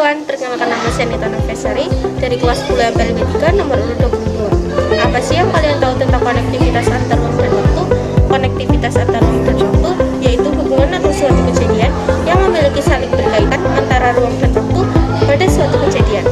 kawan, perkenalkan nama saya Nita Nafesari dari kelas 10 MPLB 3 nomor urut 22. Apa sih yang kalian tahu tentang konektivitas antar ruang dan waktu? Konektivitas antar ruang dan waktu yaitu hubungan atau suatu kejadian yang memiliki saling berkaitan antara ruang dan waktu pada suatu kejadian.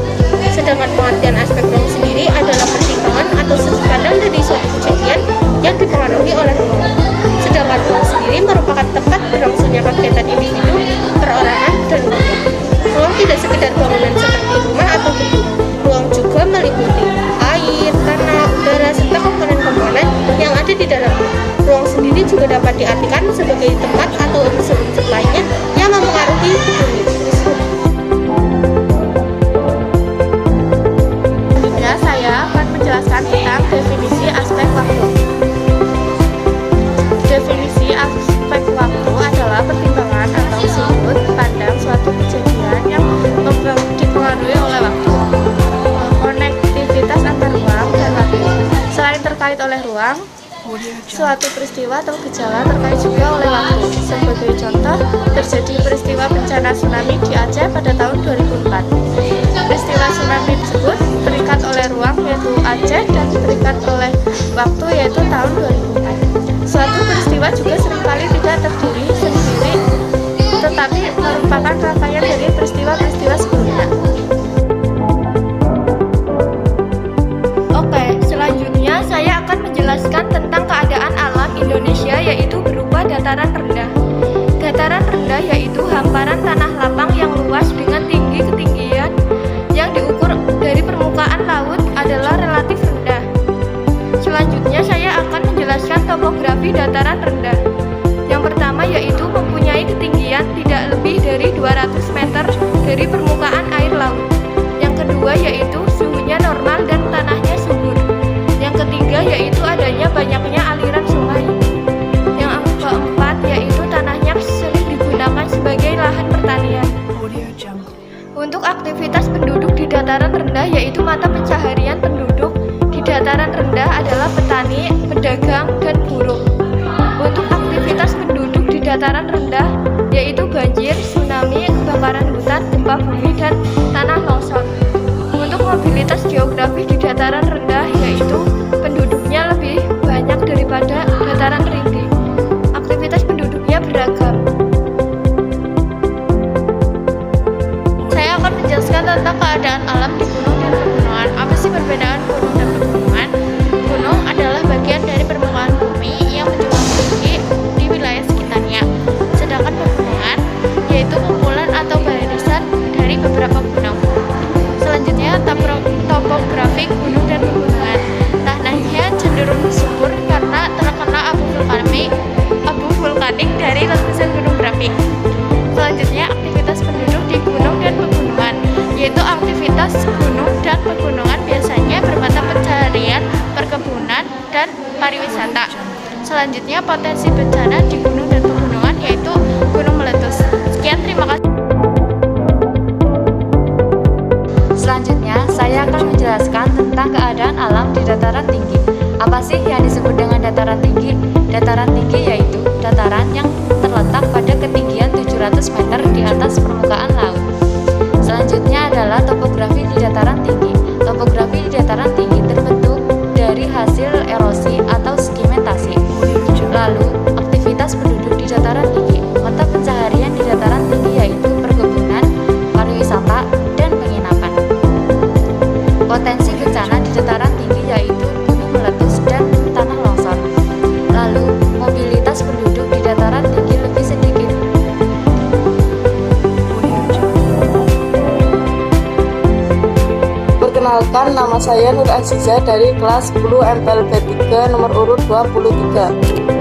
Sedangkan pengertian aspek ruang sendiri adalah pertimbangan atau sudut pandang dari suatu kejadian yang dipengaruhi oleh ruang. Sedangkan ruang sendiri merupakan tempat berlangsungnya kegiatan individu, perorangan, dan kelompok. Ruang tidak sekedar bangunan seperti rumah atau gedung. Ruang juga meliputi air, tanah, udara, serta komponen-komponen yang ada di dalamnya. Ruang sendiri juga dapat diartikan sebagai tempat atau unsur-unsur lainnya yang memengaruhi bumi. Selanjutnya saya akan menjelaskan tentang definisi aspek waktu. Definisi aspek waktu adalah pertimbangan atau sudut pandang suatu kejadian yang dipengaruhi oleh waktu. Konektivitas antar ruang dan waktu. Selain terkait oleh ruang, suatu peristiwa atau gejala terkait juga oleh waktu. Sebagai contoh, terjadi peristiwa bencana tsunami di Aceh pada tahun 2004. Peristiwa tsunami tersebut terikat oleh ruang yaitu Aceh dan terikat oleh waktu yaitu tahun 2004. Suatu peristiwa juga seringkali tidak terdiri sendiri, tetapi merupakan rangkaian dari peristiwa-peristiwa sebelumnya. Oke, selanjutnya saya akan menjelaskan tentang keadaan alam Indonesia yaitu berupa dataran rendah. Dataran rendah yaitu hamparan tanah lapang yang luas dengan tinggi ketinggian yang diukur dari permukaan laut adalah relatif rendah. Selanjutnya saya akan menjelaskan topografi dataran rendah. Yang pertama yaitu mempunyai ketinggian tidak lebih dari 200 meter dari permukaan air laut. Yang kedua yaitu suhunya normal dan tanahnya subur. Yang ketiga yaitu adanya banyaknya aliran sungai. Yang keempat yaitu tanahnya sering digunakan sebagai lahan pertanian. Untuk aktivitas penduduk di dataran rendah yaitu mata pencaharian penduduk di dataran rendah adalah petani, pedagang, dan buruh. Untuk aktivitas penduduk di dataran rendah yaitu banjir, tsunami, kebakaran hutan, gempa bumi, dan tanah longsor. Untuk mobilitas geografi di dataran rendah yaitu penduduknya lebih banyak daripada dataran tinggi. Aktivitas penduduknya beragam. Saya akan menjelaskan tentang keadaan alam di gunung dan pegunungan. Apa sih perbedaan gunung dan pegunungan? Gunung adalah bagian dari permukaan bumi yang menjulang tinggi di wilayah sekitarnya. Sedangkan pegunungan yaitu kumpulan atau barisan dari beberapa gunung. Selanjutnya, topografi gunung dan pegunungan. Tanahnya cenderung subur karena terkena abu vulkanik dari letusan gunung berapi. Selanjutnya, aktivitas penduduk di gunung dan pegunungan, yaitu aktivitas gunung dan pegunungan biasanya bermata pencaharian, perkebunan, dan pariwisata. Selanjutnya, potensi bencana di gunung dan pegunungan yaitu gunung meletus. Sekian, terima kasih. Selanjutnya, saya akan menjelaskan tentang keadaan alam di dataran tinggi. Apa sih yang disebut dengan dataran tinggi? Dataran tinggi yaitu dataran yang terletak pada ketinggian 700 meter di atas permukaan laut. Selanjutnya adalah topografi di dataran tinggi. Topografi di dataran tinggi terbentuk dari hasil erosi atau sedimentasi. Lalu, aktivitas penduduk di dataran tinggi. Mata pencaharian di dataran tinggi yaitu perkebunan, pariwisata, dan penginapan. Potensi bencana di dataran tinggi yaitu gunung meletus dan tanah longsor. Lalu, mobilitas penduduk di dataran tinggi lebih sedikit. Perkenalkan, nama saya Nur Aziza dari kelas 10 MPLB 3 nomor urut 23.